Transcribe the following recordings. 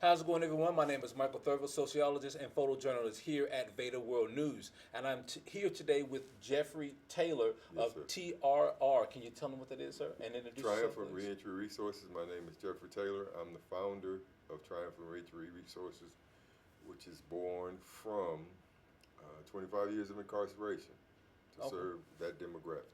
How's it going, everyone? My name is Michael Thurville, sociologist and photojournalist here at VEDA World News. And I'm here today with Jeffrey Taylor Yes, of sir. TRR. Can you tell them what that is, sir? And introduce yourself, Triumphant please. Reentry Resources. My name is Jeffery Taylor. I'm the founder of Triumphant Reentry Resources, which is born from 25 years of incarceration to Okay. serve that demographic.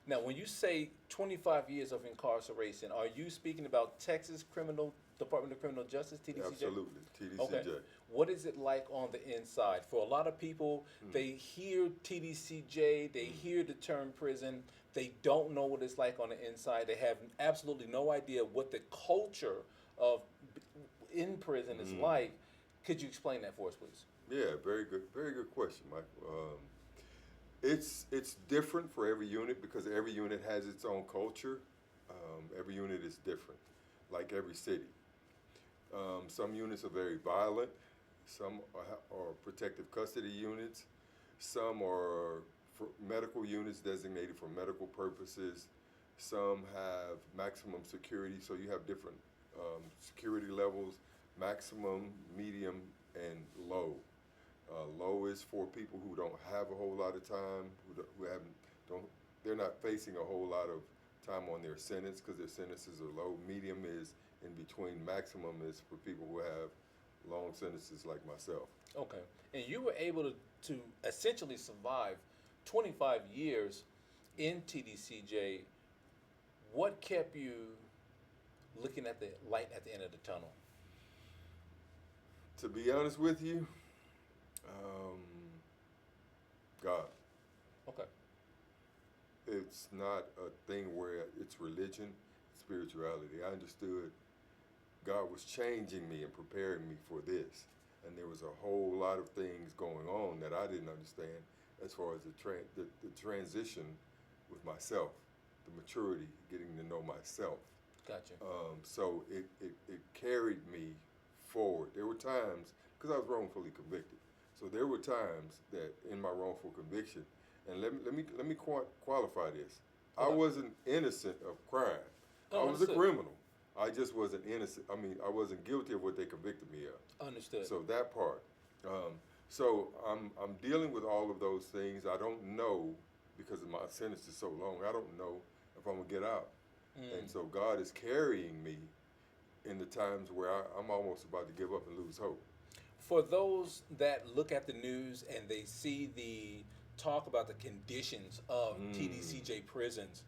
Now, when you say 25 years of incarceration, are you speaking about Texas Department of Criminal Justice, TDCJ? Absolutely, TDCJ. Okay. What is it like on the inside? For a lot of people, they hear TDCJ, they hear the term prison, they don't know what it's like on the inside. They have absolutely no idea what the culture of in prison is like. Could you explain that for us, please? Yeah, very good question, Mike. It's different for every unit because every unit has its own culture. Every unit is different, like every city. Some units are very violent. Some are protective custody units. Some are for medical units designated for medical purposes. Some have maximum security, so you have different security levels: maximum, medium, and low. Low is for people who don't have a whole lot of time, they're not facing a whole lot of time on their sentence because their sentences are low. Medium is in between. Maximum is for people who have long sentences like myself. Okay. And you were able to essentially survive 25 years in TDCJ. What kept you looking at the light at the end of the tunnel? To be honest with you, God. Okay. It's not a thing where it's religion, spirituality. I understood God was changing me and preparing me for this. And there was a whole lot of things going on that I didn't understand as far as the transition with myself, the maturity, getting to know myself. Gotcha. So it carried me forward. There were times, because I was wrongfully convicted, so there were times that in my wrongful conviction, and let me qualify this. I Okay. wasn't innocent of crime. Oh, I was a understood. criminal. I just wasn't innocent. I mean, I wasn't guilty of what they convicted me of. Understood. So that part. So I'm dealing with all of those things. I don't know because my sentence is so long. I don't know if I'm gonna get out. And so God is carrying me in the times where I'm almost about to give up and lose hope. For those that look at the news and they see the talk about the conditions of TDCJ prisons,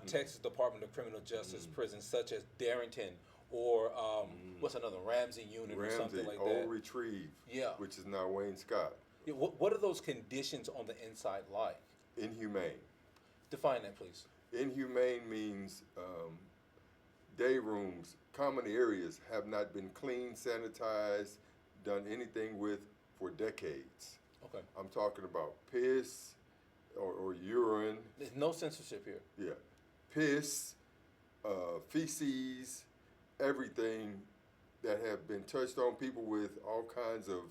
Texas Department of Criminal Justice prisons such as Darrington or what's another, Ramsey unit or something Ramsey, like Old that. Retrieve, Yeah. which is now Wayne Scott. Yeah, what are those conditions on the inside like? Inhumane. Define that, please. Inhumane means day rooms, common areas have not been cleaned, sanitized, done anything with for decades. Okay. I'm talking about piss or urine. There's no censorship here. Yeah, piss, feces, everything that have been touched on people with all kinds of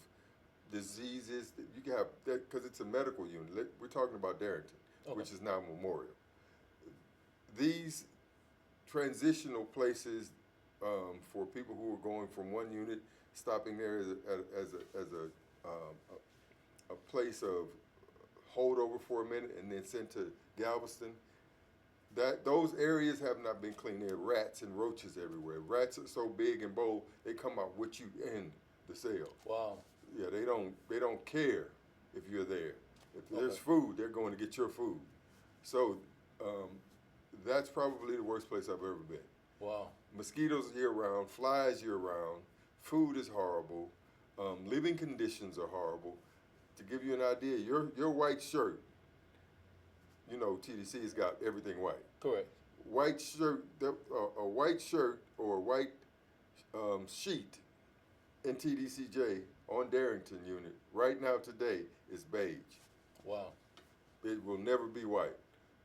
diseases. That you can have that because it's a medical unit. We're talking about Darrington, Okay. which is now Memorial. These transitional places for people who are going from one unit, stopping there as a place of holdover for a minute, and then sent to Galveston. Those areas have not been cleaned. There are rats and roaches everywhere. Rats are so big and bold they come out with you in the cell. Wow. Yeah, they don't care if you're there. If there's Okay. food, they're going to get your food. So that's probably the worst place I've ever been. Wow. Mosquitoes year round, flies year round, food is horrible, living conditions are horrible. To give you an idea, your white shirt, you know TDC's got everything white. Correct. White shirt, a white shirt or a white sheet in TDCJ on Darrington unit right now today is beige. Wow. It will never be white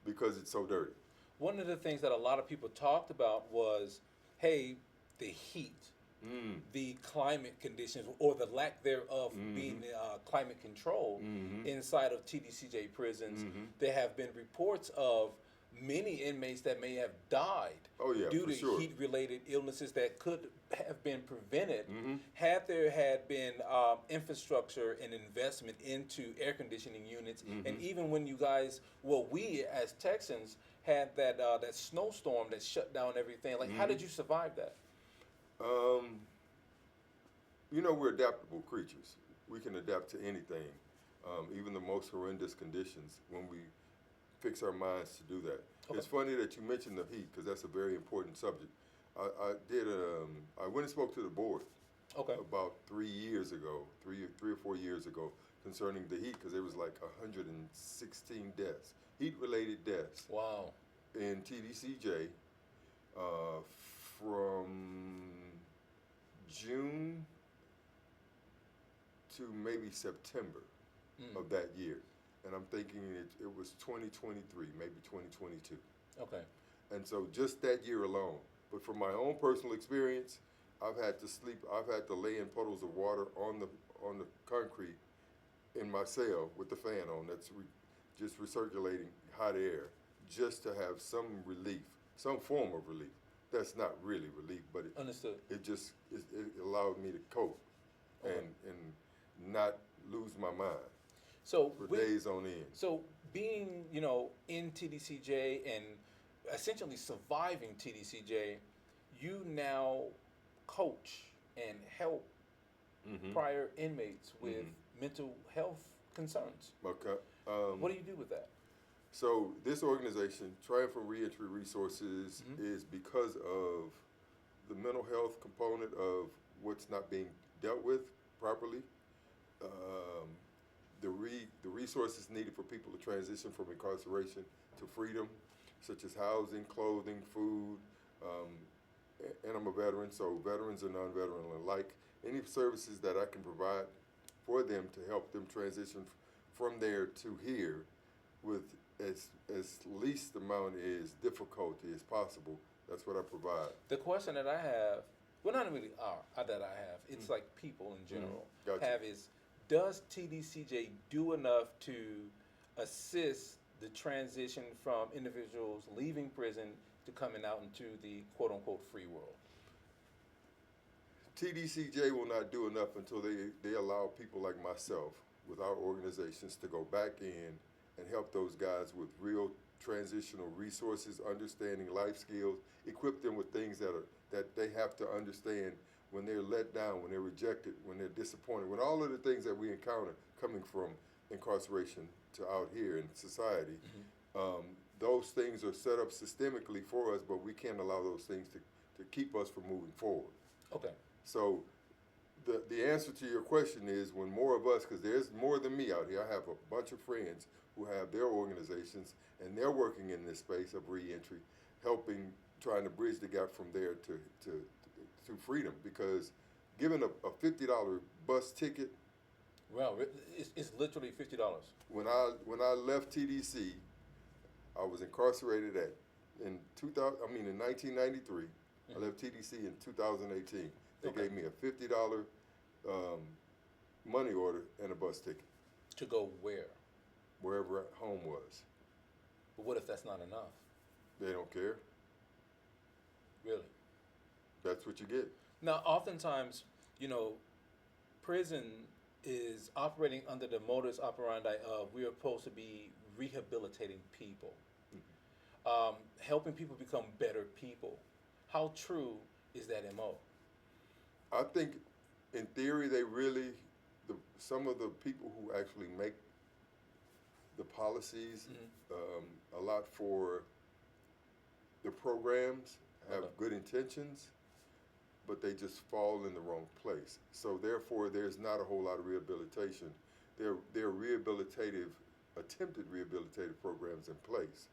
because it's so dirty. One of the things that a lot of people talked about was, hey, the heat, the climate conditions, or the lack thereof being climate controlled inside of TDCJ prisons. There have been reports of many inmates that may have died Oh yeah, due for to sure. heat-related illnesses that could have been prevented Mm-hmm. had there had been infrastructure and investment into air conditioning units. And Mm-hmm. even when you guys, well, we as Texans had that snowstorm that shut down everything. Like, how Mm-hmm. did you survive that? Um, we're adaptable creatures. We can adapt to anything, even the most horrendous conditions when we fix our minds to do that. Okay. It's funny that you mentioned the heat because that's a very important subject. I went and spoke to the board Okay. about 3 years ago, 3 or 4 years ago, concerning the heat because there was like 116 deaths, heat-related deaths Wow. in Tdcj from June to maybe September of that year. And I'm thinking it was 2023, maybe 2022. Okay. And so just that year alone. But from my own personal experience, I've had to lay in puddles of water on the concrete in my cell with the fan on that's just recirculating hot air just to have some relief, some form of relief. That's not really relief, but Understood. it allowed me to cope Okay. and not lose my mind So for days on end. So being, in TDCJ and essentially surviving TDCJ, you now coach and help Mm-hmm. prior inmates with Mm-hmm. mental health concerns. Okay. What do you do with that? So this organization, Triumphant Reentry Resources, Mhm. is because of the mental health component of what's not being dealt with properly. Um, the resources needed for people to transition from incarceration to freedom, such as housing, clothing, food, and I'm a veteran, so veterans and non-veteran alike. Any services that I can provide for them to help them transition from there to here with as least amount as difficulty as possible. That's what I provide. The question that I have, well, not really that I have, it's like people in general Gotcha. have is, does TDCJ do enough to assist the transition from individuals leaving prison to coming out into the quote-unquote free world? TDCJ will not do enough until they allow people like myself with our organizations to go back in and help those guys with real transitional resources, understanding life skills, equip them with things that they have to understand when they're let down, when they're rejected, when they're disappointed, when all of the things that we encounter coming from incarceration to out here in society. Those things are set up systemically for us, but we can't allow those things to keep us from moving forward. Okay. So the answer to your question is when more of us, because there's more than me out here. I have a bunch of friends who have their organizations and they're working in this space of reentry, trying to bridge the gap from there to freedom. Because giving a $50 bus ticket. Well, it's literally $50. When I left TDC, I was incarcerated in 1993. I left TDC in 2018. They Okay. gave me a $50 money order and a bus ticket. To go where? Wherever home was. But what if that's not enough? They don't care. Really? That's what you get. Now, oftentimes, prison is operating under the modus operandi of we are supposed to be rehabilitating people, helping people become better people. How true is that MO? I think in theory some of the people who actually make the policies a lot for the programs have good intentions, but they just fall in the wrong place. So therefore, there's not a whole lot of rehabilitation. There are attempted rehabilitative programs in place.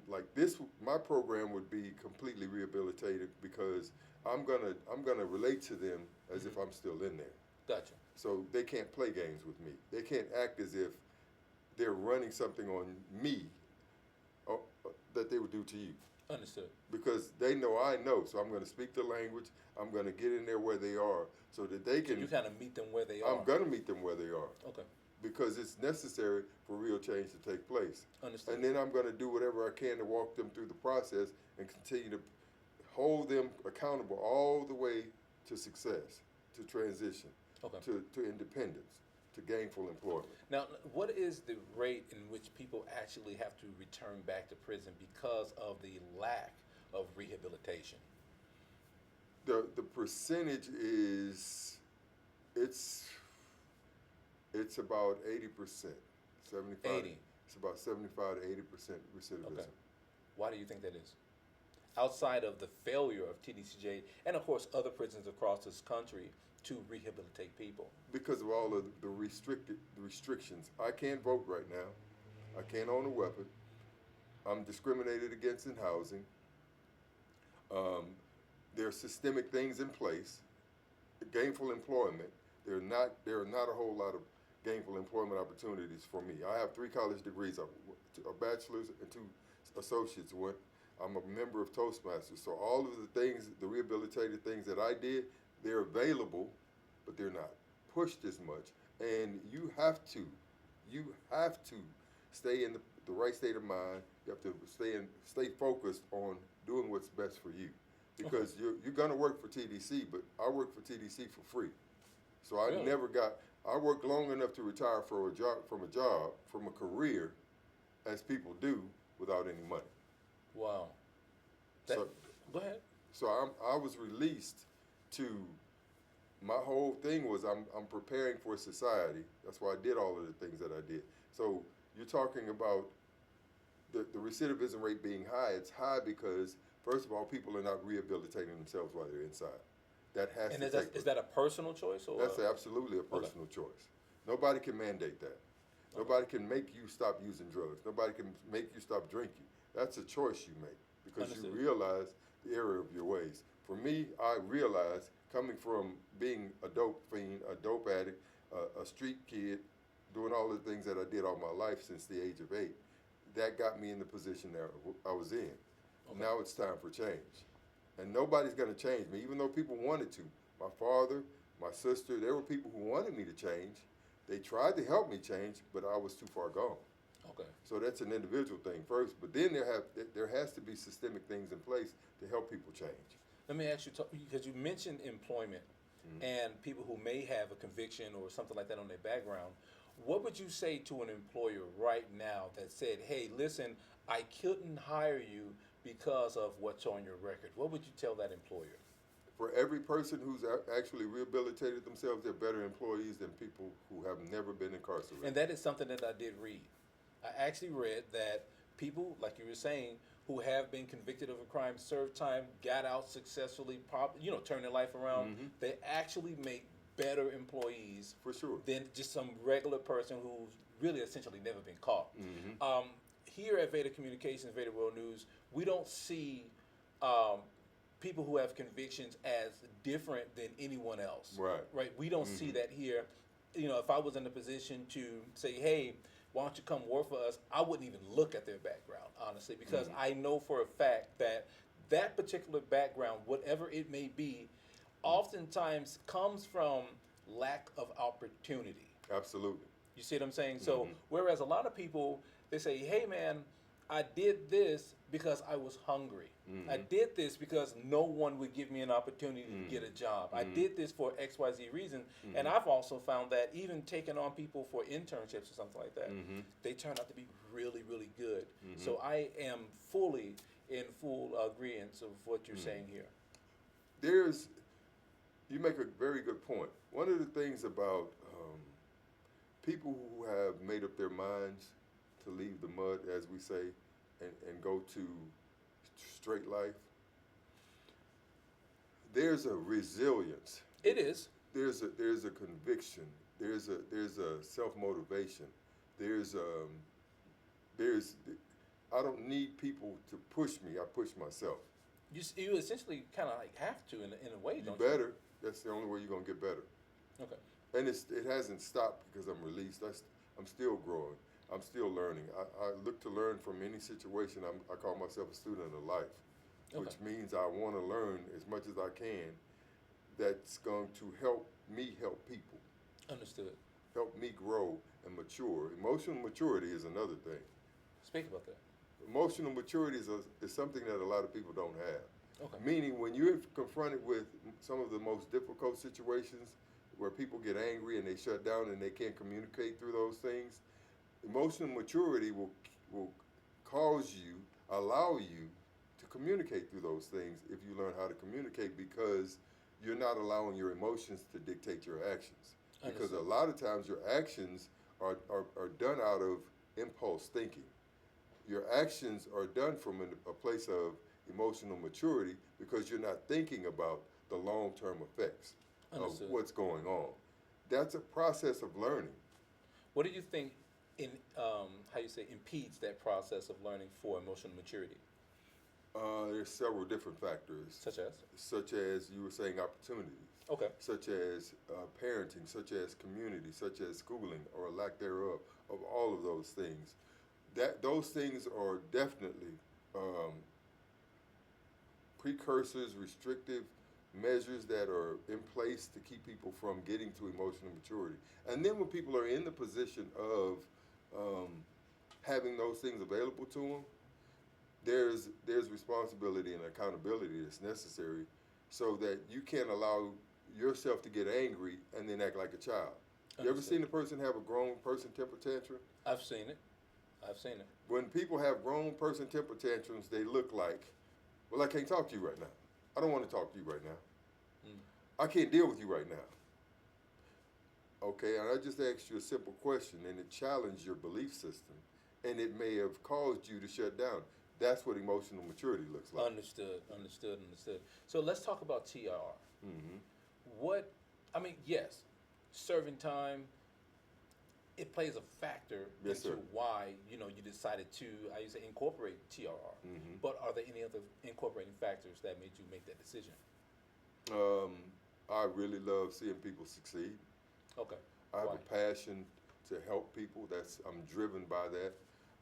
Like this, my program would be completely rehabilitative because I'm gonna relate to them as if I'm still in there. Gotcha. So they can't play games with me. They can't act as if they're running something on me that they would do to you. Understood. Because they know I know, so I'm going to speak the language. I'm going to get in there where they are, so that they can. So you kind of meet them where they are. I'm going to meet them where they are. Okay. because it's necessary for real change to take place. Understood. And then I'm going to do whatever I can to walk them through the process and continue to hold them accountable all the way to success, to transition, Okay. to independence, to gainful employment. Now, what is the rate in which people actually have to return back to prison because of the lack of rehabilitation? The percentage is it's about 80%, 75. 80. It's about 75 to 80% recidivism. Okay. Why do you think that is? Outside of the failure of TDCJ and, of course, other prisons across this country to rehabilitate people. Because of all of the restrictions. I can't vote right now. I can't own a weapon. I'm discriminated against in housing. There are systemic things in place. Gainful employment. There are not a whole lot of gainful employment opportunities for me. I have 3 college degrees, a bachelor's and 2 associates. I'm a member of Toastmasters. So all of the things, the rehabilitative things that I did, they're available, but they're not pushed as much. And you have to stay in the right state of mind. You have to stay focused on doing what's best for you. Because you're gonna work for TDC, but I work for TDC for free. So I Really? I worked long enough to retire from a career, as people do, without any money. Wow. So, Go ahead. so I was released to, my whole thing was I'm preparing for society. That's why I did all of the things that I did. So you're talking about the recidivism rate being high. It's high because, first of all, people are not rehabilitating themselves while they're inside. That has And to take is that a personal choice? Or That's absolutely a personal choice. Nobody can mandate that. Nobody can make you stop using drugs. Nobody can make you stop drinking. That's a choice you make because Understood. you realize the error of your ways. For me, I realized, coming from being a dope fiend, a dope addict, a street kid, doing all the things that I did all my life since the age of 8, that got me in the position that I was in. Okay. Now it's time for change. And nobody's going to change me, even though people wanted to. My father, my sister, there were people who wanted me to change. They tried to help me change, but I was too far gone. Okay. So that's an individual thing first, but then there has to be systemic things in place to help people change. Let me ask you, because you mentioned employment and people who may have a conviction or something like that on their background. What would you say to an employer right now that said, hey, listen, I couldn't hire you because of what's on your record? What would you tell that employer? For every person who's actually rehabilitated themselves, they're better employees than people who have never been incarcerated. And that is something that I did read. I actually read that people, like you were saying, who have been convicted of a crime, served time, got out successfully, turned their life around, they actually make better employees For sure. than just some regular person who's really essentially never been caught. Here at VEDA Communications, VEDA World News, we don't see people who have convictions as different than anyone else. Right. We don't see that here. If I was in a position to say, hey, why don't you come work for us, I wouldn't even look at their background, honestly, because I know for a fact that that particular background, whatever it may be, oftentimes comes from lack of opportunity. Absolutely. You see what I'm saying? So whereas a lot of people, they say, hey man, I did this because I was hungry. I did this because no one would give me an opportunity to get a job. I did this for XYZ reason. And I've also found that even taking on people for internships or something like that, they turn out to be really, really good. So I am fully in full agreement of what you're saying here. You make a very good point. One of the things about people who have made up their minds to leave the mud, as we say, and go to straight life, there's a resilience. It is. There's a conviction. There's a self-motivation. I don't need people to push me. I push myself. You essentially kind of like have to in a way, don't You better. That's the only way you're gonna get better. Okay. And it hasn't stopped because I'm released. I'm still growing. I'm still learning. I look to learn from any situation. I call myself a student of life, which means I want to learn as much as I can that's going to help me help people. Understood. help me grow and mature. Emotional maturity is another thing. Speak about that. Emotional maturity is something that a lot of people don't have. Okay. Meaning, when you're confronted with some of the most difficult situations where people get angry and they shut down and they can't communicate through those things, emotional maturity will cause you, allow you to communicate through those things if you learn how to communicate, because you're not allowing your emotions to dictate your actions. Because a lot of times your actions are done out of impulse thinking. Your actions are done from a place of emotional maturity because you're not thinking about the long-term effects of what's going on. That's a process of learning. What do you think impedes that process of learning for emotional maturity? There's several different factors. Such as you were saying, opportunities. Okay. Such as parenting, such as community, such as schooling or lack thereof, of all of those things. Those things are definitely precursors, restrictive measures that are in place to keep people from getting to emotional maturity. And then when people are in the position of having those things available to them, there's responsibility and accountability that's necessary, so that you can't allow yourself to get angry and then act like a child. You ever seen a person have a grown person temper tantrum? I've seen it. When people have grown person temper tantrums, they look like, well, I can't talk to you right now. I don't want to talk to you right now. I can't deal with you right now. Okay, and I just asked you a simple question, and it challenged your belief system, and it may have caused you to shut down. That's what emotional maturity looks like. Understood. So let's talk about TRR. Yes, serving time, it plays a factor into why you decided to, incorporate TRR. But are there any other incorporating factors that made you make that decision? I really love seeing people succeed. Okay. I have a passion to help people. I'm driven by that.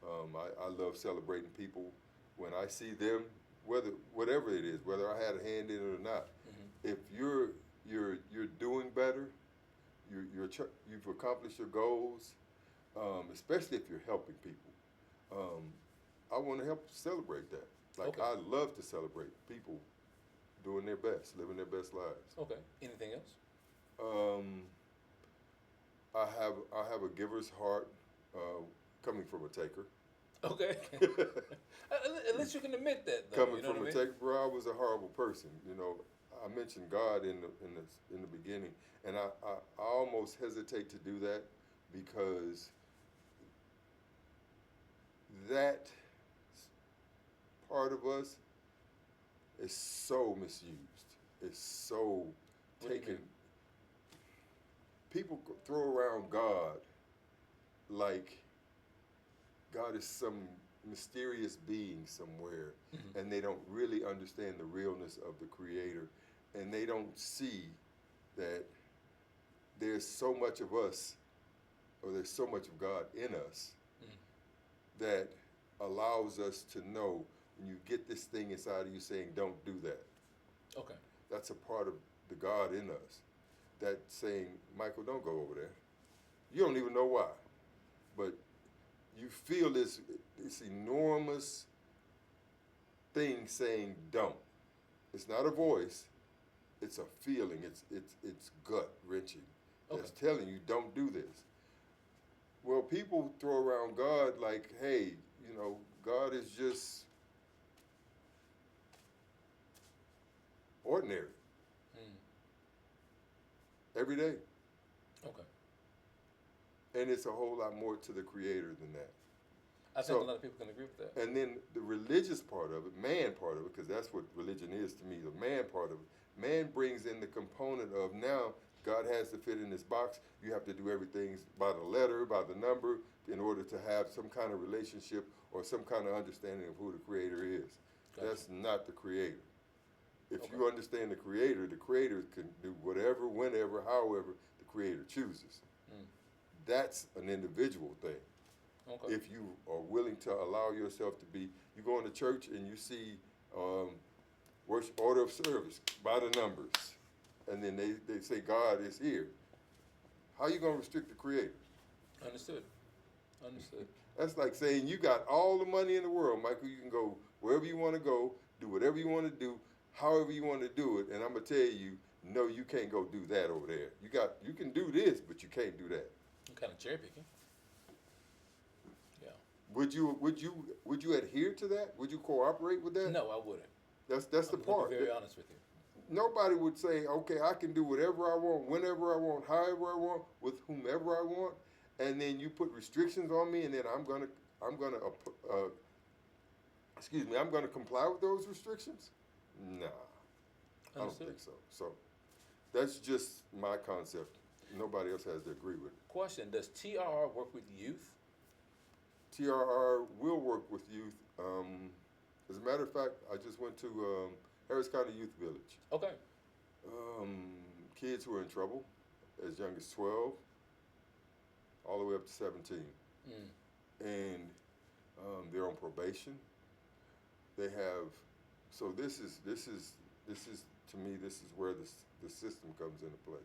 I love celebrating people when I see them, whatever it is, whether I had a hand in it or not. If you're doing better, you've accomplished your goals, especially if you're helping people. I want to help celebrate that. I love to celebrate people doing their best, living their best lives. Okay. Anything else? I have a giver's heart, coming from a taker. Okay. At least you can admit that, though. Coming from a taker, bro, I was a horrible person. I mentioned God in the beginning, and I almost hesitate to do that, because that part of us is so misused. It's so taken. People throw around God like God is some mysterious being somewhere, and they don't really understand the realness of the Creator, and they don't see that there's so much of us, or there's so much of God in us, that allows us to know when you get this thing inside of you saying, don't do that. Okay. That's a part of the God in us. That saying, Michael, don't go over there. You don't even know why. But you feel this enormous thing saying don't. It's not a voice, it's a feeling, it's gut wrenching. That's telling you don't do this. Well, people throw around God like, hey, God is just ordinary. Every day. Okay. And it's a whole lot more to the Creator than that. I think a lot of people can agree with that. And then the religious part of it, man part of it, because that's what religion is to me, the man part of it. Man brings in the component of, now God has to fit in this box. You have to do everything by the letter, by the number, in order to have some kind of relationship or some kind of understanding of who the Creator is. Gotcha. That's not the Creator. If you understand the Creator can do whatever, whenever, however the Creator chooses. That's an individual thing. Okay. If you are willing to allow yourself to be, you go into church and you see worship order of service by the numbers, and then they say God is here. How you gonna restrict the creator? Understood. Understood. That's like saying you got all the money in the world, Michael. You can go wherever you want to go, do whatever you want to do, however you want to do it. And I'm gonna tell you, no, you can't go do that over there. You can do this, but you can't do that. I'm kind of cherry picking. Yeah. Would you adhere to that? Would you cooperate with that? No, I wouldn't. That's the I'm part. Be very honest with you. Nobody would say, okay, I can do whatever I want, whenever I want, however I want, with whomever I want, and then you put restrictions on me, and then I'm gonna comply with those restrictions? Nah, I don't think so. So that's just my concept. Nobody else has to agree with it. Question: does TRR work with youth? TRR will work with youth. As a matter of fact, I just went to Harris County Youth Village. Okay. Kids who are in trouble, as young as 12, all the way up to 17, and they're on probation. They have, so this is to me, this is where the system comes into play,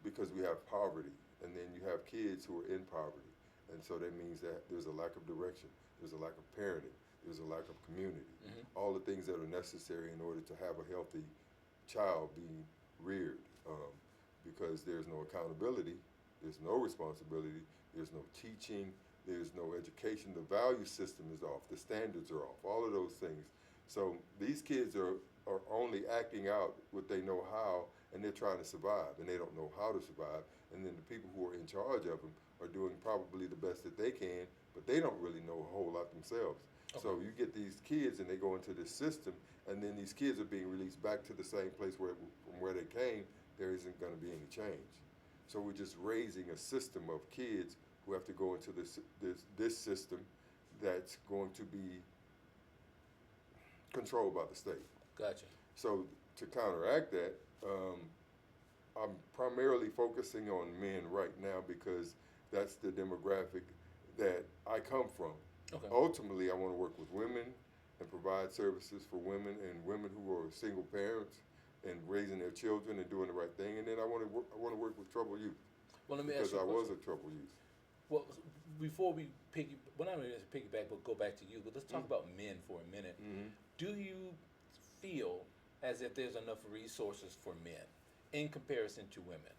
because we have poverty, and then you have kids who are in poverty, and so that means that there's a lack of direction, there's a lack of parenting, there's a lack of community, all the things that are necessary in order to have a healthy child being reared, because there's no accountability, there's no responsibility, there's no teaching, there's no education, the value system is off, the standards are off, all of those things. So these kids are only acting out what they know how, and they're trying to survive, and they don't know how to survive, and then the people who are in charge of them are doing probably the best that they can, but they don't really know a whole lot themselves. Okay. So you get these kids, and they go into this system, and then these kids are being released back to the same place from where they came. There isn't going to be any change. So we're just raising a system of kids who have to go into this system that's going to be controlled by the state. Gotcha. So to counteract that, I'm primarily focusing on men right now because that's the demographic that I come from. Okay. Ultimately, I want to work with women and provide services for women and women who are single parents and raising their children and doing the right thing. And then I want to work with troubled youth. Well, let me because ask you a I was question. a troubled youth. Well, before we well, not really piggyback, but go back to you. But let's talk about men for a minute. Do you feel as if there's enough resources for men in comparison to women?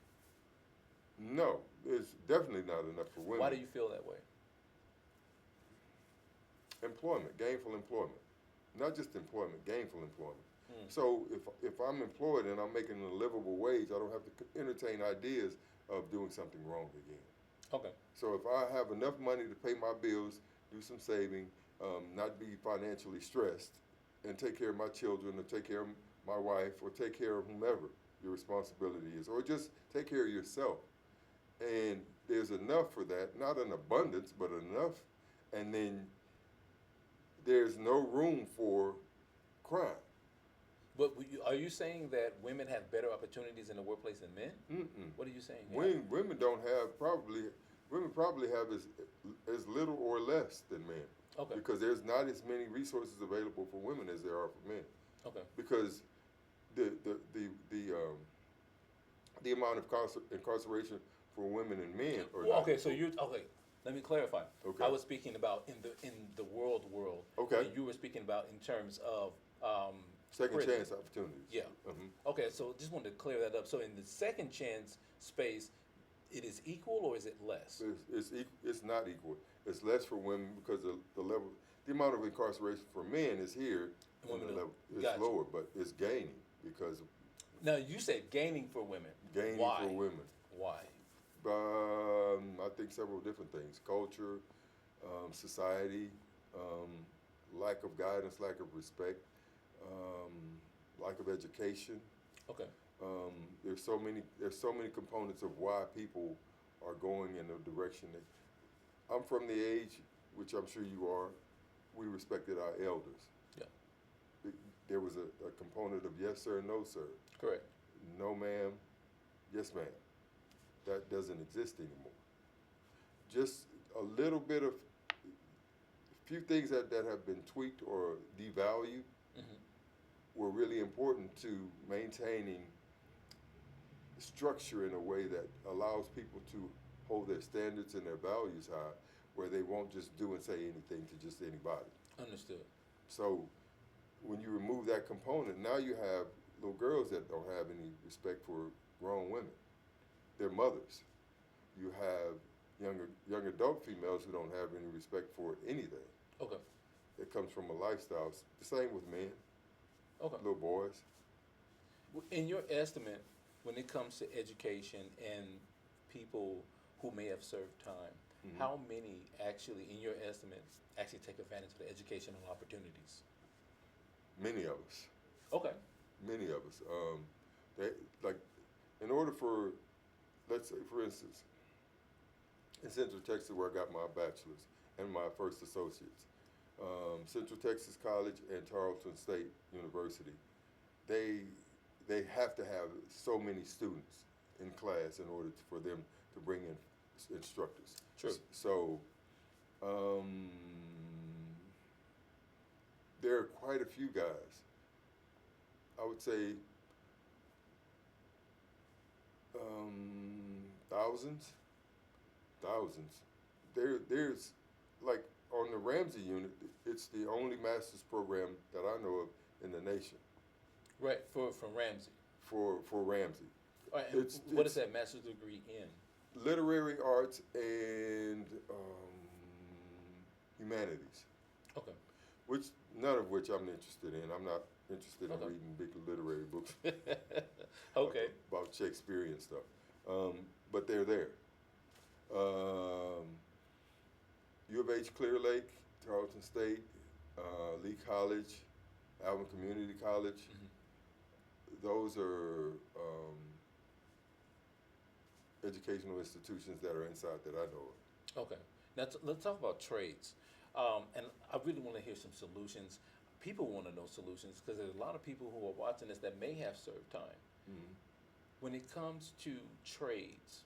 No, there's definitely not enough for women. Why do you feel that way? Employment, gainful employment. Not just employment, gainful employment. So if I'm employed and I'm making a livable wage, I don't have to entertain ideas of doing something wrong again. Okay. So if I have enough money to pay my bills, do some saving, not be financially stressed, and take care of my children, or take care of my wife, or take care of whomever your responsibility is, or just take care of yourself. And there's enough for that, not an abundance, but enough. And then there's no room for crime. But are you saying that women have better opportunities in the workplace than men? What are you saying? Women probably have as little or less than men. Okay. Because there's not as many resources available for women as there are for men. Okay. Because the amount of incarceration for women and men are not okay. So let me clarify. Okay. I was speaking about in the world. Okay. And you were speaking about in terms of second prison. chance opportunities. Yeah. Okay. So just wanted to clear that up. So in the second chance space, it is equal or is it less? It's not equal. It's less for women because the amount of incarceration for men is here. It's lower, but it's gaining because. Now you said gaining for women. Gaining Why? for women. Why? I think several different things: culture, society, lack of guidance, lack of respect, lack of education. Okay. There's so many components of why people are going in the direction that. I'm from the age, which I'm sure you are. We respected our elders. Yeah. There was a component of yes sir, no sir. Correct. No ma'am, yes ma'am. That doesn't exist anymore. Just a little bit of few things that have been tweaked or devalued were really important to maintaining structure in a way that allows people to hold their standards and their values high, where they won't just do and say anything to just anybody. Understood. So when you remove that component, now you have little girls that don't have any respect for grown women, their mothers. You have young adult females who don't have any respect for anything. Okay. It comes from a lifestyle. The same with men, Okay. little boys. In your estimate, when it comes to education and people who may have served time, how many actually, in your estimate, actually take advantage of the educational opportunities? Many of us. Okay. Many of us. They, like, in order for, let's say, for instance, in Central Texas, where I got my bachelor's and my first associates, Central Texas College and Tarleton State University, they have to have so many students in class in order for them to bring in instructors. True. So there are quite a few guys. I would say thousands. There's like on the Ramsey unit, it's the only master's program that I know of in the nation. Right, from Ramsey. For Ramsey. All right, and what is that master's degree in? Literary arts and humanities. Okay. Which none of which I'm interested in. I'm not interested in reading big literary books. Okay. About Shakespearean stuff. But they're there. U of H Clear Lake, Tarleton State, Lee College, Alvin Community College. Those are educational institutions that are inside that I know of. Okay. Now let's talk about trades. And I really want to hear some solutions. People want to know solutions because there's a lot of people who are watching this that may have served time. When it comes to trades,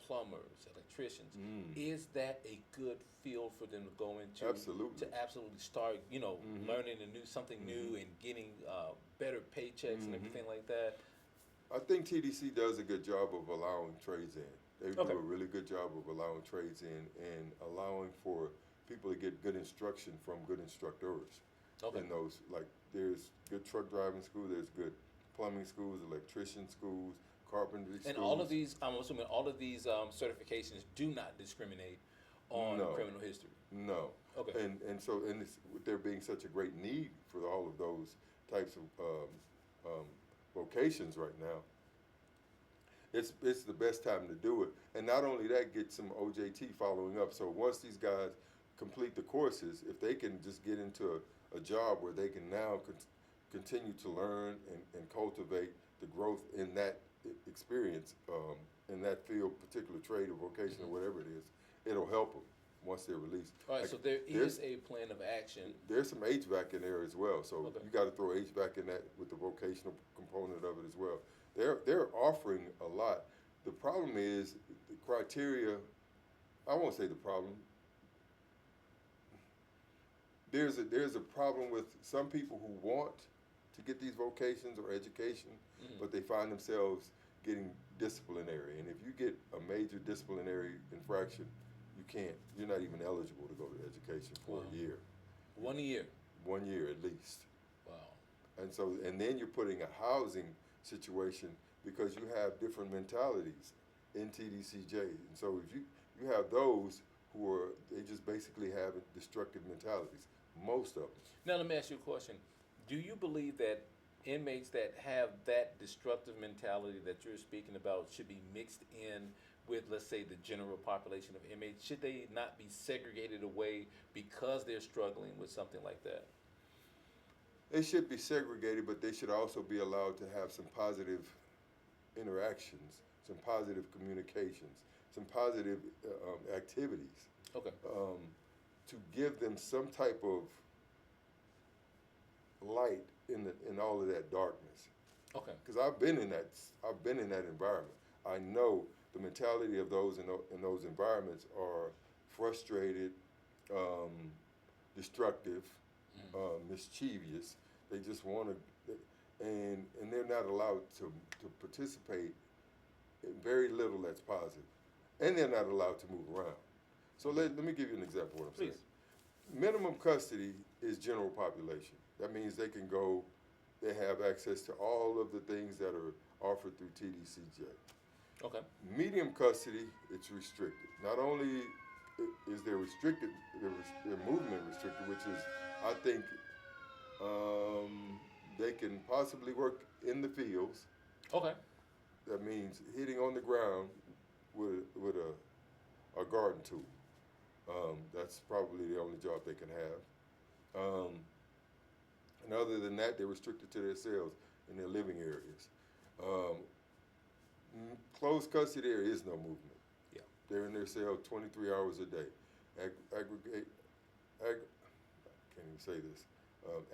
plumbers, electricians, is that a good field for them to go into? Absolutely. To absolutely start, learning something new and getting better paychecks and everything like that? I think TDC does a good job of allowing trades in. They do a really good job of allowing trades in and allowing for people to get good instruction from good instructors. In those, like, there's good truck driving school, there's good plumbing schools, electrician schools, carpentry schools. And all of these, I'm assuming all of these certifications do not discriminate on criminal history. No. Okay. And so, with there being such a great need for all of those types of vocations right now, it's the best time to do it. And not only that, get some OJT following up. So once these guys complete the courses, if they can just get into a job where they can now continue to learn and cultivate the growth in that experience, in that field, particular trade or vocation or whatever it is, it'll help them once they're released. All right, so there is a plan of action. There's some HVAC in there as well, so you got to throw HVAC in that with the vocational component of it as well. They're offering a lot. The problem is the criteria. I won't say the problem. There's a problem with some people who want to get these vocations or education, but they find themselves getting disciplinary. And if you get a major disciplinary infraction, you're not even eligible to go to education for a year. 1 year? 1 year at least. Wow. And then you're putting a housing situation because you have different mentalities in Tdcj. And so if you have those they just basically have destructive mentalities, most of them. Now let me ask you a question. Do you believe that inmates that have that destructive mentality that you're speaking about should be mixed in with, let's say, the general population of inmates? Should they not be segregated away because they're struggling with something like that? They should be segregated, but they should also be allowed to have some positive interactions, some positive communications, some positive activities. Okay. To give them some type of light in all of that darkness. Okay. Because I've been in that environment. I know the mentality of those in those environments are frustrated, destructive, mischievous. They just want to, and they're not allowed to participate very little that's positive, and they're not allowed to move around. So let me give you an example of what I'm Please. saying. Minimum custody is general population. That means they can go, they have access to all of the things that are offered through TDCJ. Okay. Medium custody, it's restricted. Not only is there restricted, their movement restricted, which is, I think, they can possibly work in the fields. Okay. That means hitting on the ground with a garden tool. That's probably the only job they can have. And other than that, they're restricted to their cells in their living areas. Closed custody, there is no movement. Yeah. They're in their cell 23 hours a day. I can't even say this.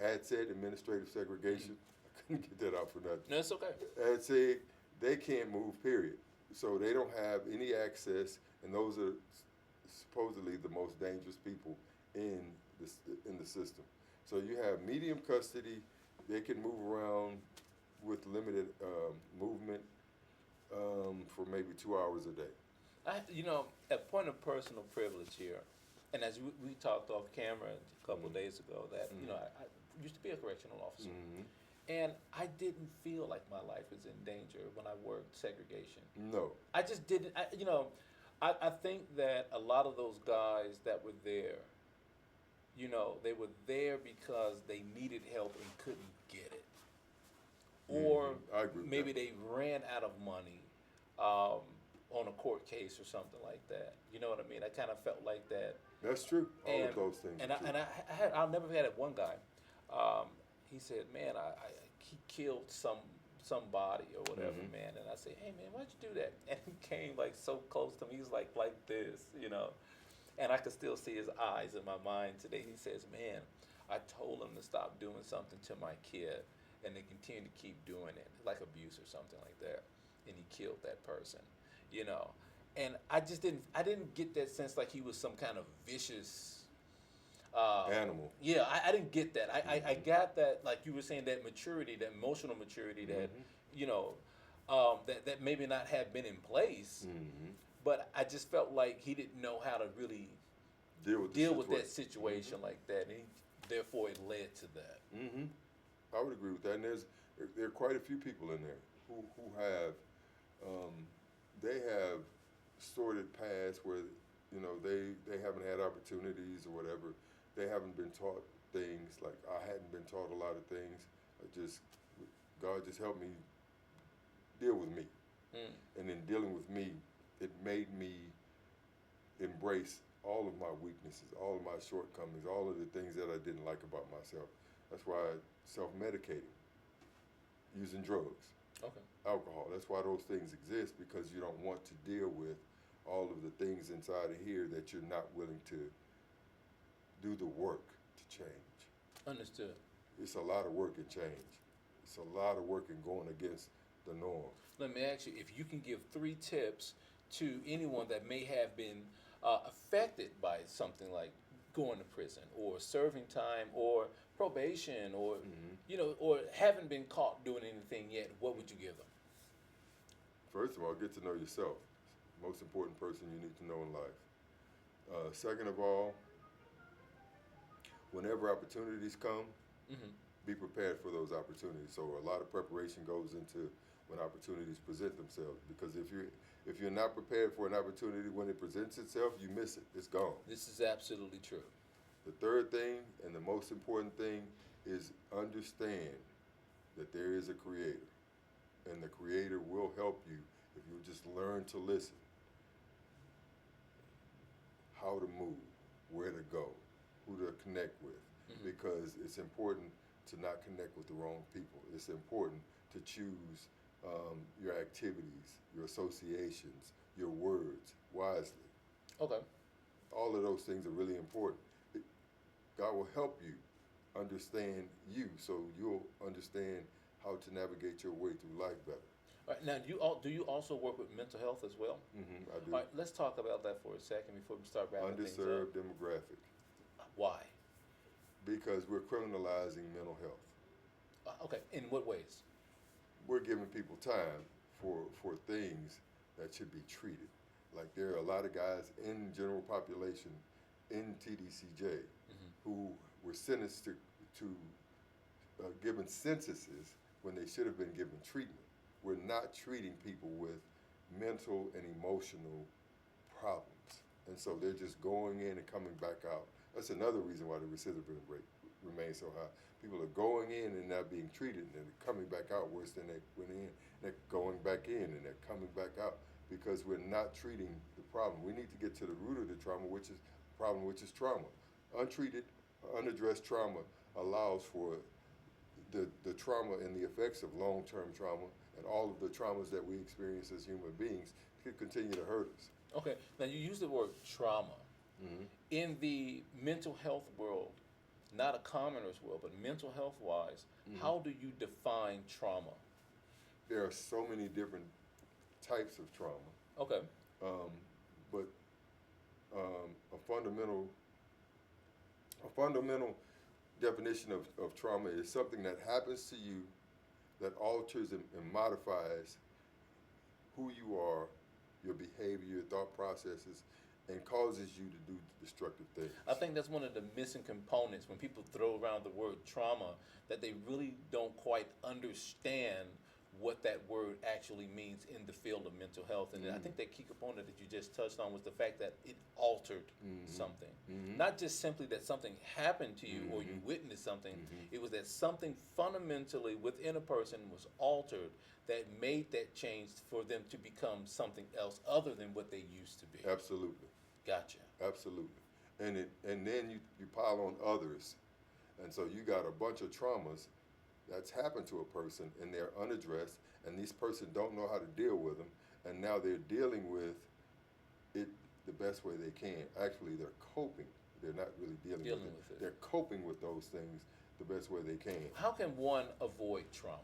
ADSEG, administrative segregation. I couldn't get that out for nothing. No, it's okay. ADSEG, they can't move, period. So they don't have any access, and those are supposedly the most dangerous people in the system. So you have medium custody. They can move around with limited movement for maybe 2 hours a day. A point of personal privilege here, and as we talked off camera a couple of days ago, that I used to be a correctional officer, and I didn't feel like my life was in danger when I worked segregation. No. I just didn't. I think that a lot of those guys that were there, they were there because they needed help and couldn't get it, or I agree with maybe that. they ran out of money on a court case or something like that. You know what I mean? I kind of felt like that. That's true. All of those things. And are true. I'll never forget it. One guy, he said, "Man, he killed somebody or whatever, man." And I said, "Hey, man, why'd you do that?" And he came like so close to me. He was like this, and I could still see his eyes in my mind today. He says, "Man, I told him to stop doing something to my kid, and they continue to keep doing it, like abuse or something like that, and he killed that person." And I didn't get that sense like he was some kind of vicious animal. Yeah, I didn't get that. I got that, like you were saying, that maturity, that emotional maturity that, that maybe not have been in place, but I just felt like he didn't know how to really deal with that situation like that, and therefore it led to that. I would agree with that. And there are quite a few people in there who have they have sordid past where they haven't had opportunities or whatever. They haven't been taught things like I hadn't been taught a lot of things. God just helped me deal with me, and in dealing with me, it made me embrace all of my weaknesses, all of my shortcomings, all of the things that I didn't like about myself. That's why I self-medicated, using drugs. Okay. Alcohol. That's why those things exist, because you don't want to deal with all of the things inside of here that you're not willing to do the work to change. Understood. It's a lot of work in change. It's a lot of work in going against the norm. Let me ask you, if you can give 3 tips to anyone that may have been affected by something like going to prison or serving time or probation or or haven't been caught doing anything yet, what would you give them? First of all, get to know yourself. Most important person you need to know in life. Second of all, whenever opportunities come, be prepared for those opportunities. So a lot of preparation goes into when opportunities present themselves, because if you're not prepared for an opportunity when it presents itself, you miss it. It's gone. This is absolutely true. The third thing, and the most important thing, is understand that there is a creator, and the creator will help you if you just learn to listen. How to move, where to go, who to connect with, because it's important to not connect with the wrong people. It's important to choose your activities, your associations, your words wisely. Okay. All of those things are really important. God will help you understand you, so you'll understand how to navigate your way through life better. All right, now, do you also work with mental health as well? I do. All right, let's talk about that for a second before we start wrapping things up. Underserved demographic. Why? Because we're criminalizing mental health. Okay, in what ways? We're giving people time for things that should be treated. Like there are a lot of guys in general population in TDCJ who were sentenced to given sentences when they should have been given treatment. We're not treating people with mental and emotional problems. And so they're just going in and coming back out. That's another reason why the recidivism rate remains so high. People are going in and not being treated, and they're coming back out worse than they went in. They're going back in and they're coming back out because we're not treating the problem. We need to get to the root of the trauma, which is trauma. Untreated, unaddressed trauma allows for the trauma and the effects of long-term trauma and all of the traumas that we experience as human beings to continue to hurt us. Okay, now you use the word trauma. In the mental health world, not a commoner's world, but mental health wise, how do you define trauma? There are so many different types of trauma. Okay. But a fundamental definition of trauma is something that happens to you that alters and modifies who you are, your behavior, your thought processes, and causes you to do destructive things. I think that's one of the missing components when people throw around the word trauma, that they really don't quite understand what that word actually means in the field of mental health. And I think that key component that you just touched on was the fact that it altered something. Not just simply that something happened to you or you witnessed something, it was that something fundamentally within a person was altered that made that change for them to become something else other than what they used to be. Absolutely. Gotcha. Absolutely. And then you pile on others. And so you got a bunch of traumas that's happened to a person and they're unaddressed, and these person don't know how to deal with them, and now they're dealing with it the best way they can. Actually, they're coping. They're not really dealing with it. They're coping with those things the best way they can. How can one avoid trauma?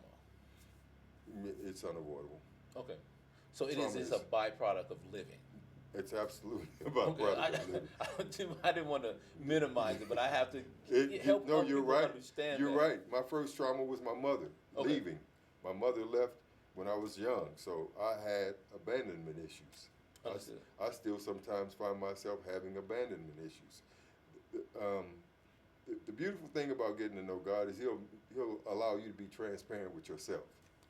It's unavoidable. Okay. So it's a byproduct of living. It's absolutely a byproduct of living. I didn't want to minimize it, but I have to help no, you're people right. understand You're that. right. My first trauma was my mother leaving. My mother left when I was young, so I had abandonment issues. I still sometimes find myself having abandonment issues. The beautiful thing about getting to know God is He'll allow you to be transparent with yourself.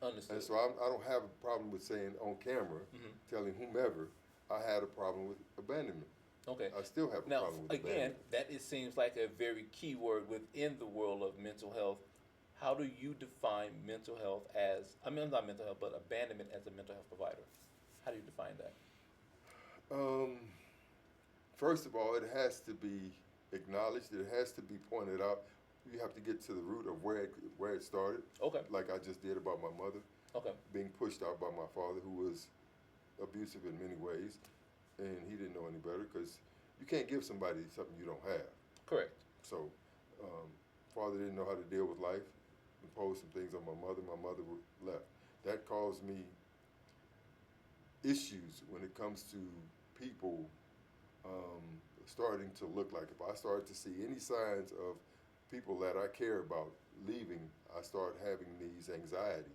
Understood. And so I don't have a problem with saying on camera, telling whomever, I had a problem with abandonment. Okay. I still have a problem with abandonment. Now, again, that seems like a very key word within the world of mental health. How do you define mental health as, not mental health, but abandonment as a mental health provider? How do you define that? First of all, it has to be acknowledged. It has to be pointed out. You have to get to the root of where it started. Okay. Like I just did about my mother. Okay. Being pushed out by my father, who was abusive in many ways, and he didn't know any better because you can't give somebody something you don't have. Correct. So, father didn't know how to deal with life, imposed some things on my mother. My mother left. That caused me issues when it comes to people starting to look like. If I started to see any signs of people that I care about leaving, I start having these anxiety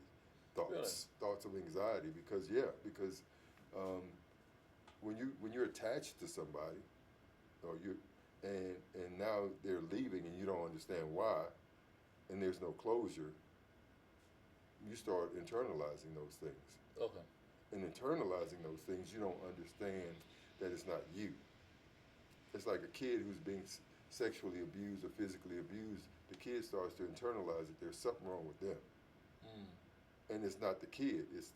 thoughts of anxiety because when you're attached to somebody, or and now they're leaving and you don't understand why, and there's no closure, you start internalizing those things. Okay. And internalizing those things, you don't understand that it's not you. It's like a kid who's being sexually abused or physically abused. The kid starts to internalize that there's something wrong with them. And it's not the kid, it's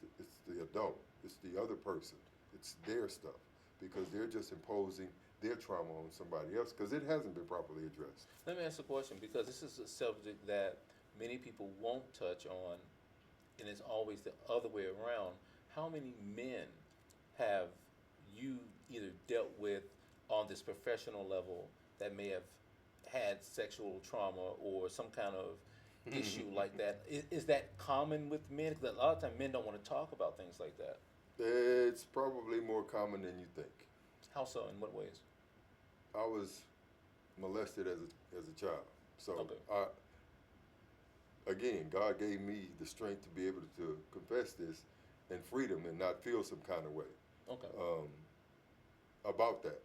the adult, it's the other person, it's their stuff, because they're just imposing their trauma on somebody else because it hasn't been properly addressed. Let me ask a question, because this is a subject that many people won't touch on, and it's always the other way around. How many men have you either dealt with on this professional level that may have had sexual trauma or some kind of issue like that? Is that common with men? Because a lot of times men don't want to talk about things like that. It's probably more common than you think. How so? In what ways? I was molested as a child. So again, God gave me the strength to be able to confess this, and freedom and not feel some kind of way Okay. About that.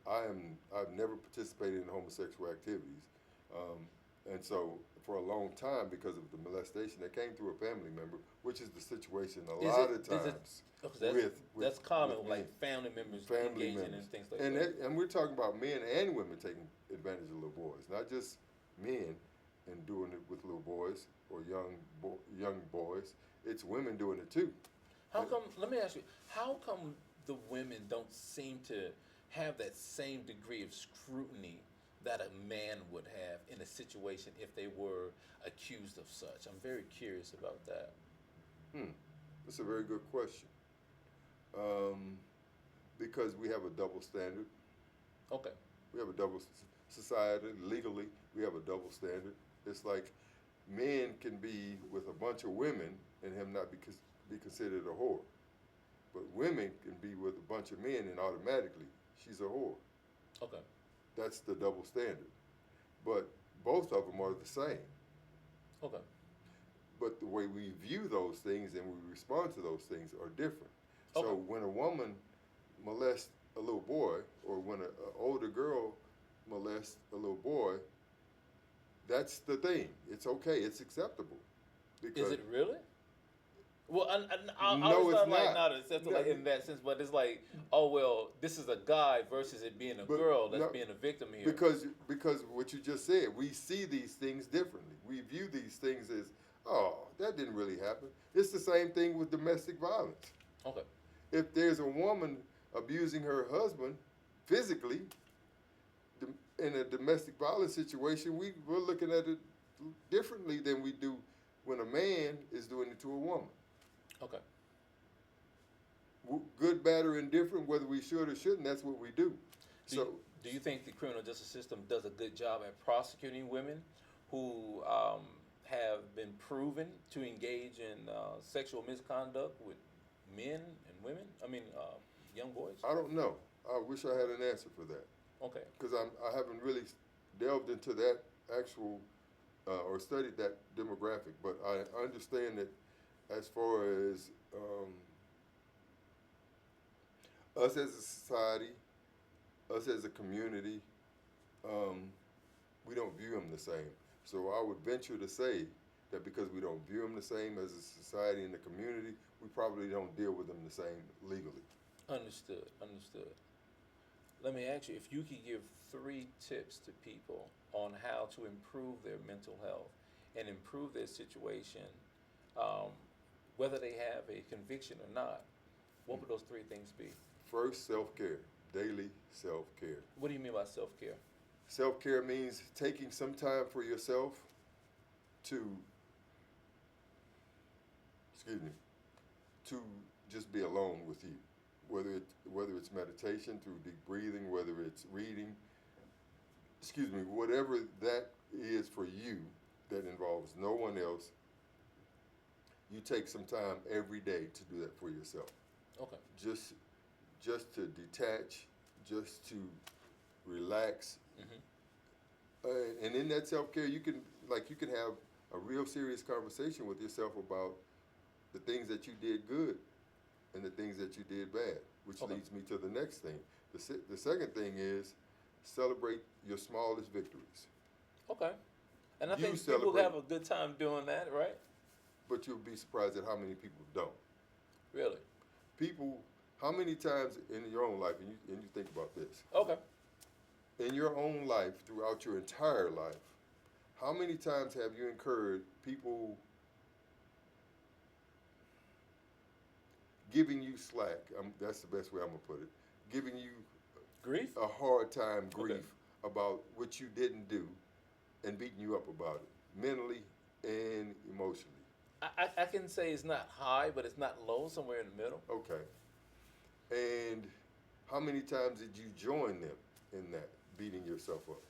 I've never participated in homosexual activities, and so for a long time, because of the molestation that came through a family member, which is the situation a lot of times That's common, with like men. family members Family engaging members. in things like And that. and we're talking about men and women taking advantage of little boys, not just men and doing it with little boys or young boys. It's women doing it too. How come? Let me ask you. How come the women don't seem to have that same degree of scrutiny that a man would have in a situation if they were accused of such? I'm very curious about that. That's a very good question. Because we have a double standard. Okay. We have a double society. Legally, we have a double standard. It's like men can be with a bunch of women and him not be considered a whore. But women can be with a bunch of men and automatically she's a whore. Okay. That's the double standard. But both of them are the same. Okay. But the way we view those things and we respond to those things are different. Okay. So when a woman molests a little boy, or when an older girl molests a little boy, that's the thing. It's okay. It's acceptable. Is it really? Well, I No, was it's not like not. not acceptable No. like in that sense, but it's like, oh well, this is a guy versus it being a But girl that's no, being a victim here. because what you just said, we see these things differently. We view these things as, oh, that didn't really happen. It's the same thing with domestic violence. Okay. If there's a woman abusing her husband physically in a domestic violence situation, we're looking at it differently than we do when a man is doing it to a woman. Okay. Good, bad, or indifferent, whether we should or shouldn't, that's what we do. Do you think the criminal justice system does a good job at prosecuting women who have been proven to engage in sexual misconduct with men and women? I mean, young boys? I don't know. I wish I had an answer for that. Okay. Because I haven't really delved into that actual or studied that demographic, but I understand that as far as us as a society, us as a community, we don't view them the same. So I would venture to say that because we don't view them the same as a society and the community, we probably don't deal with them the same legally. Understood. Let me ask you, if you could give 3 tips to people on how to improve their mental health and improve their situation, whether they have a conviction or not, what would those 3 things be? First, self-care, daily self-care. What do you mean by self-care? Self-care means taking some time for yourself to just be alone with you. Whether it's meditation through deep breathing, whether it's reading, whatever that is for you that involves no one else, you take some time every day to do that for yourself. Okay. Just to detach, just to relax. Mm-hmm. And in that self-care, you can have a real serious conversation with yourself about the things that you did good and the things that you did bad, which leads me to the next thing. The second thing is celebrate your smallest victories. Okay. And I think people have a good time doing that, right? But you'll be surprised at how many people don't. Really? People, how many times in your own life, and you think about this. Okay. In your own life, throughout your entire life, how many times have you incurred people giving you slack? That's the best way I'm going to put it. Giving you grief? A hard time, grief about what you didn't do and beating you up about it, mentally and emotionally. I can say it's not high, but it's not low, somewhere in the middle. Okay. And how many times did you join them in that, beating yourself up?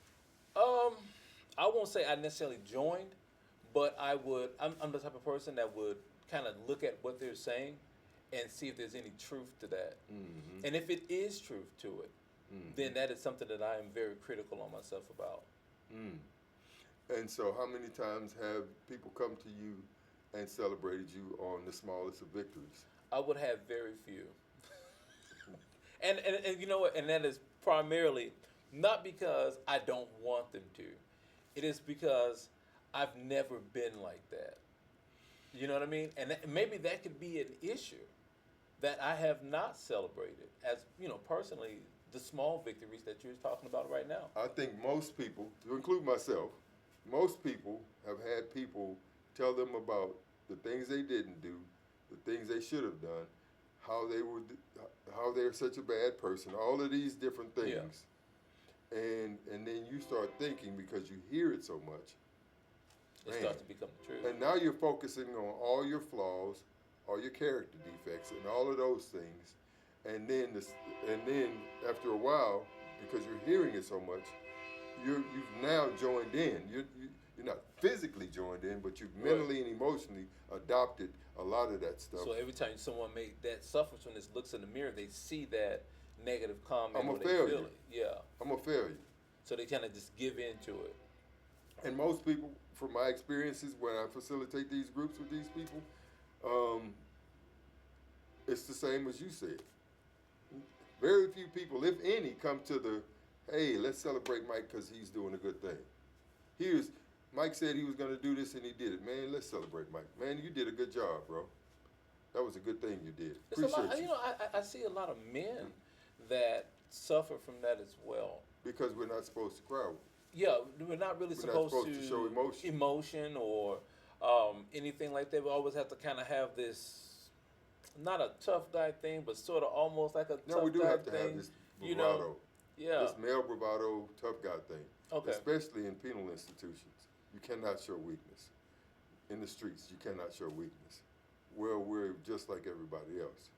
I won't say I necessarily joined, but I'm the type of person that would kind of look at what they're saying and see if there's any truth to that. Mm-hmm. And if it is truth to it, then that is something that I am very critical on myself about. And so how many times have people come to you and celebrated you on the smallest of victories? I would have very few. And you know what? And that is primarily not because I don't want them to. It is because I've never been like that. You know what I mean? And maybe that could be an issue that I have not celebrated as, personally, the small victories that you're talking about right now. I think most people, to include myself, most people have had people tell them about the things they didn't do, the things they should have done, how they're such a bad person, all of these different things. Yeah. And then you start thinking, because you hear it so much, it starts to become the truth. And now you're focusing on all your flaws, all your character defects, and all of those things. And then after a while, because you're hearing it so much, you've now joined in. You're not physically joined in, but you've mentally and emotionally adopted a lot of that stuff. So every time someone that suffers from this looks in the mirror, they see that negative comment. I'm a failure. Yeah. I'm a failure. So they kind of just give into it. And most people, from my experiences when I facilitate these groups with these people, it's the same as you said. Very few people, if any, come to the, hey, let's celebrate Mike because he's doing a good thing. Mike said he was going to do this and he did it. Man, let's celebrate Mike. Man, you did a good job, bro. That was a good thing you did. Appreciate you. I see a lot of men that suffer from that as well. Because we're not supposed to cry. Yeah, we're not really supposed to show emotion or anything like that. We always have to kind of have this, not a tough guy thing, but sort of almost like a tough guy thing. No, we do have to have this bravado. Yeah. This male bravado, tough guy thing. Okay. Especially in penal institutions. You cannot show weakness. In the streets, you cannot show weakness. Well, we're just like everybody else.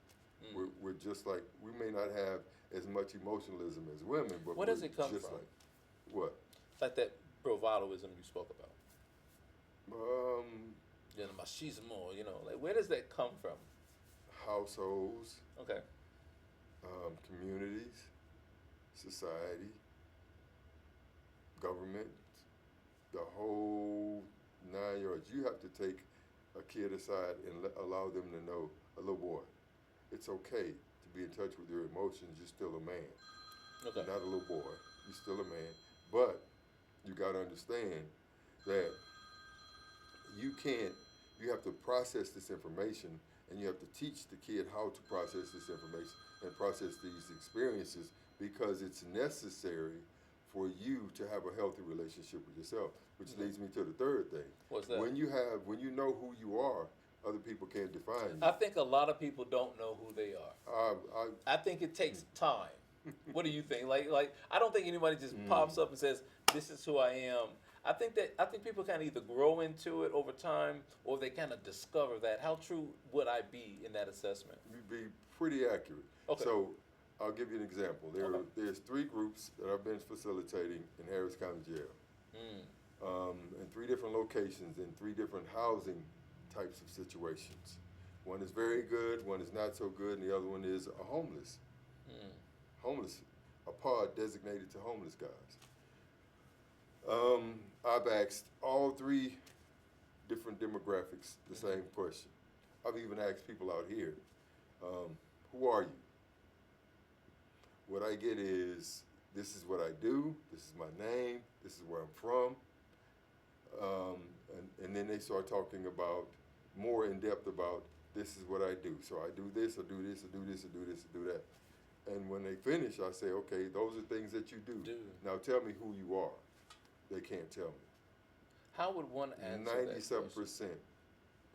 We're just like, we may not have as much emotionalism as women, but where does it come just from? Like, what? Like that bravadoism you spoke about. The machismo, like where does that come from? Households. Okay. Communities, society, government, the whole 9 yards. You have to take a kid aside and allow them to know, a little boy, it's okay to be in touch with your emotions. You're still a man. Okay. Not a little boy. You're still a man. But you got to understand that you have to process this information, and you have to teach the kid how to process this information and process these experiences, because it's necessary for you to have a healthy relationship with yourself, which leads me to the third thing. What's that? When you know who you are, other people can't define you. I think a lot of people don't know who they are. I think it takes time. What do you think? Like I don't think anybody just pops up and says, "This is who I am." I think people kind of either grow into it over time, or they kind of discover that. How true would I be in that assessment? You'd be pretty accurate. Okay. So I'll give you an example. There's 3 groups that I've been facilitating in Harris County Jail, in 3 different locations, in 3 different housing types of situations. One is very good, one is not so good, and the other one is a homeless, a pod designated to homeless guys. I've asked all 3 different demographics the same question. I've even asked people out here, who are you? What I get is, this is what I do, this is my name, this is where I'm from. And then they start talking about, more in depth about, this is what I do. So I do this, I do this, I do this, I do this, I do that. And when they finish, I say, okay, those are things that you do. Now tell me who you are. They can't tell me. How would one answer 97%.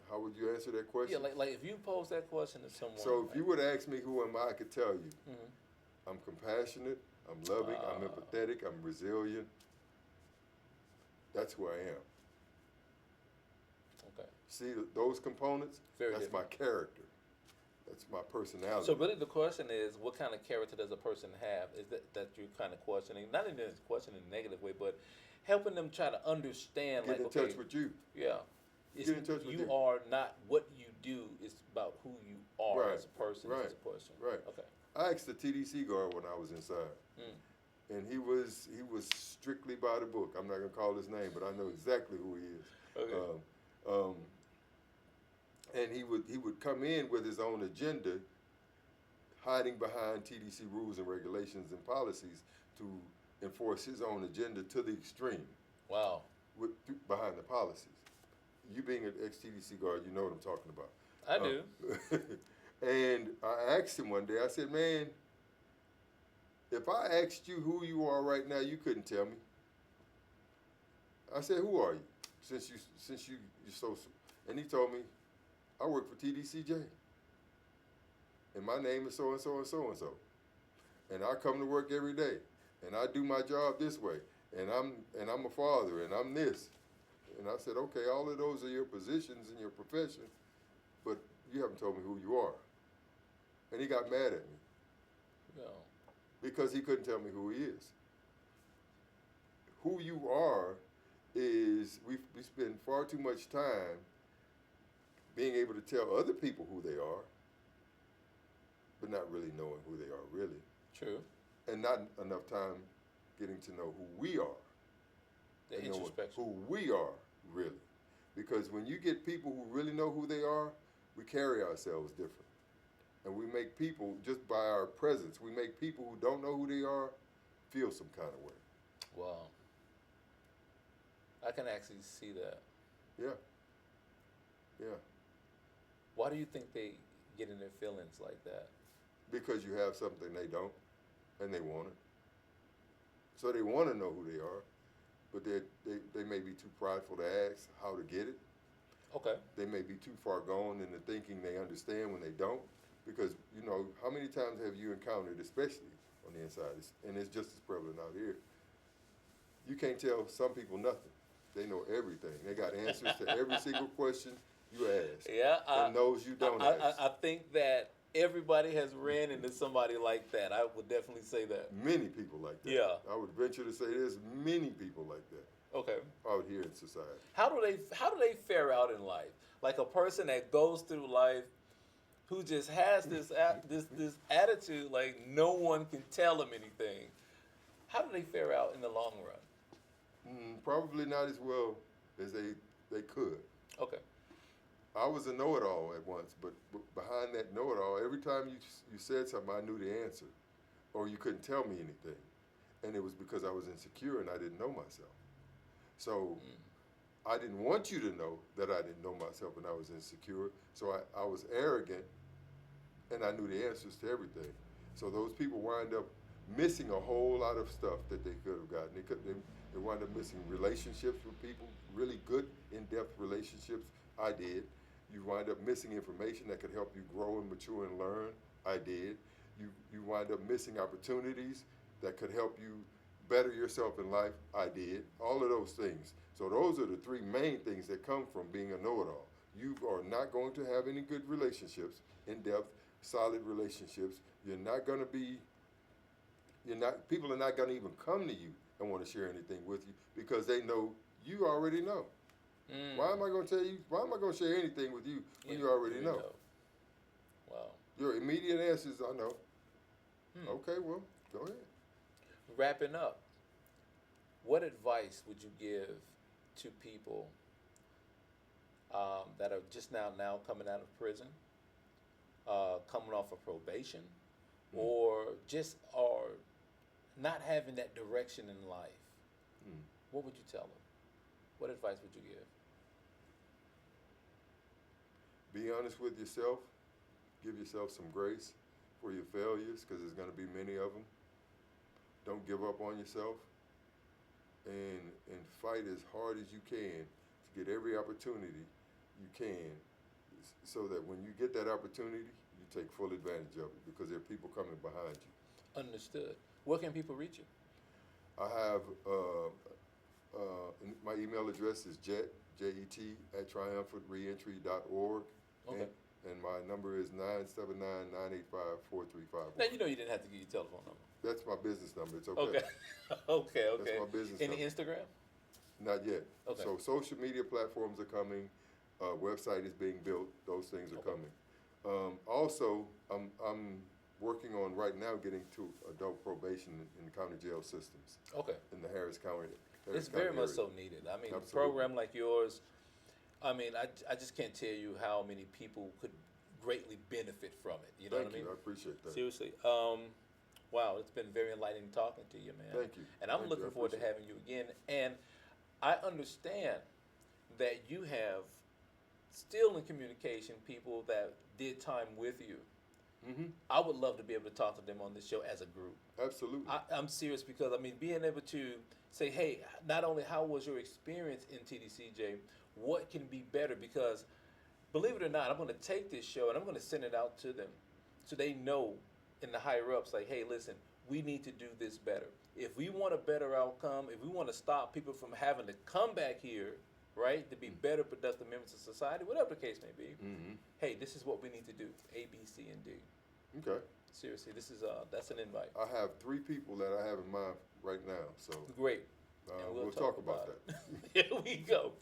How would you answer that question? Yeah, like if you pose that question to someone. So if you would ask me who am I could tell you. I'm compassionate, I'm loving, I'm empathetic, I'm resilient. That's who I am. Okay. See those components? That's my character. That's my personality. So really the question is, what kind of character does a person have? Is that you're kind of questioning? Not even questioning in a negative way, but helping them try to understand. Get in touch with you. Yeah. Get in touch with you. You are not what you do. It's about who you are as a person. Right. As a person. Right. Okay. I asked the Tdcj guard when I was inside, and he was strictly by the book. I'm not gonna call his name, but I know exactly who he is. Okay. And he would come in with his own agenda, hiding behind TDC rules and regulations and policies to enforce his own agenda to the extreme. Wow. Behind the policies. You being an ex-TDC guard, you know what I'm talking about. I do. And I asked him one day, I said, man, if I asked you who you are right now, you couldn't tell me. I said, who are you? Since you're so, and he told me, I work for Tdcj. And my name is so-and-so and so-and-so. And I come to work every day. And I do my job this way. And I'm a father, and I'm this. And I said, okay, all of those are your positions in your profession, but you haven't told me who you are. And he got mad at me. No. Because he couldn't tell me who he is. Who you are is, we spend far too much time being able to tell other people who they are, but not really knowing who they are really. True. And not enough time getting to know who we are. The introspection. Who we are, really. Because when you get people who really know who they are, we carry ourselves different. And we make people, just by our presence, we make people who don't know who they are feel some kind of way. Wow. I can actually see that. Yeah. Yeah. Why do you think they get in their feelings like that? Because you have something they don't, and they want it. So they want to know who they are, but they may be too prideful to ask how to get it. Okay. They may be too far gone into thinking they understand when they don't. Because, you know, how many times have you encountered, especially on the inside, and it's just as prevalent out here, you can't tell some people nothing. They know everything. They got answers to every single question you ask. Yeah. And those you don't ask. I think that everybody has ran into somebody like that. I would definitely say that. Many people like that. Yeah. I would venture to say there's many people like that. Okay. Out here in society. How do they fare out in life? Like a person that goes through life who just has this attitude like no one can tell them anything. How do they fare out in the long run? Probably not as well as they could. Okay. I was a know-it-all at once, but behind that know-it-all, every time you said something, I knew the answer, or you couldn't tell me anything, and it was because I was insecure and I didn't know myself. So I didn't want you to know that I didn't know myself and I was insecure. So I was arrogant, and I knew the answers to everything. So those people wind up missing a whole lot of stuff that they could have gotten. They wind up missing relationships with people, really good, in-depth relationships. I did. You wind up missing information that could help you grow and mature and learn. I did. You wind up missing opportunities that could help you better yourself in life. I did. All of those things. So those are the three main things that come from being a know-it-all. You are not going to have any good relationships, in-depth, solid relationships. People are not going to even come to you and want to share anything with you because they know you already know. Why am I going to tell you? Why am I going to share anything with you when you already know? Wow. Your immediate answers, I know. Okay, well, go ahead. Wrapping up, what advice would you give to people that are just now coming out of prison, coming off of probation, or just are not having that direction in life? What would you tell them? What advice would you give? Be honest with yourself. Give yourself some grace for your failures, because there's going to be many of them. Don't give up on yourself, and fight as hard as you can to get every opportunity you can, so that when you get that opportunity, you take full advantage of it, because there are people coming behind you. Understood. Where can people reach you? I have my email address is jet, J-E-T, @triumphantreentry.org. Okay. And my number is 979-985-4351. Now, you know you didn't have to give your telephone number. That's my business number. It's okay. Okay. That's my business Any number. Instagram? Not yet. Okay. So social media platforms are coming. Website is being built. Those things are coming. Also, I'm working on right now getting to adult probation in the county jail systems. Okay. In the Harris County. It's very much so needed. I mean, a program like yours, I mean, I just can't tell you how many people could greatly benefit from it. You know Thank what I mean? you. I appreciate that. Seriously. Wow, it's been very enlightening talking to you, man. Thank you. And I'm Thank you. looking I forward to appreciate having you again. And I understand that you have still in communication people that did time with you. Mm-hmm. I would love to be able to talk to them on this show as a group. Absolutely. I'm serious because, I mean, being able to say, hey, not only how was your experience in TDCJ, what can be better? Because, believe it or not, I'm going to take this show and I'm going to send it out to them so they know in the higher ups, like, hey, listen, we need to do this better. If we want a better outcome, if we want to stop people from having to come back here, right, to be better, productive members of society, whatever the case may be, hey, this is what we need to do, A, B, C, and D. Okay. Seriously, this is that's an invite. I have 3 people that I have in mind right now, so Great. And we'll talk about that. Here we go.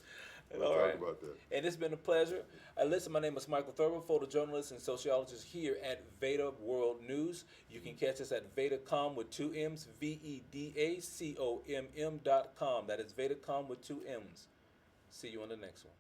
We'll All talk right. about that. And it's been a pleasure. Listen, my name is Michael Thurber, photojournalist and sociologist here at VEDA World News. You can catch us at VEDACOM with 2 M's, VEDACOMM.com. That is VEDACOM with 2 M's. See you on the next one.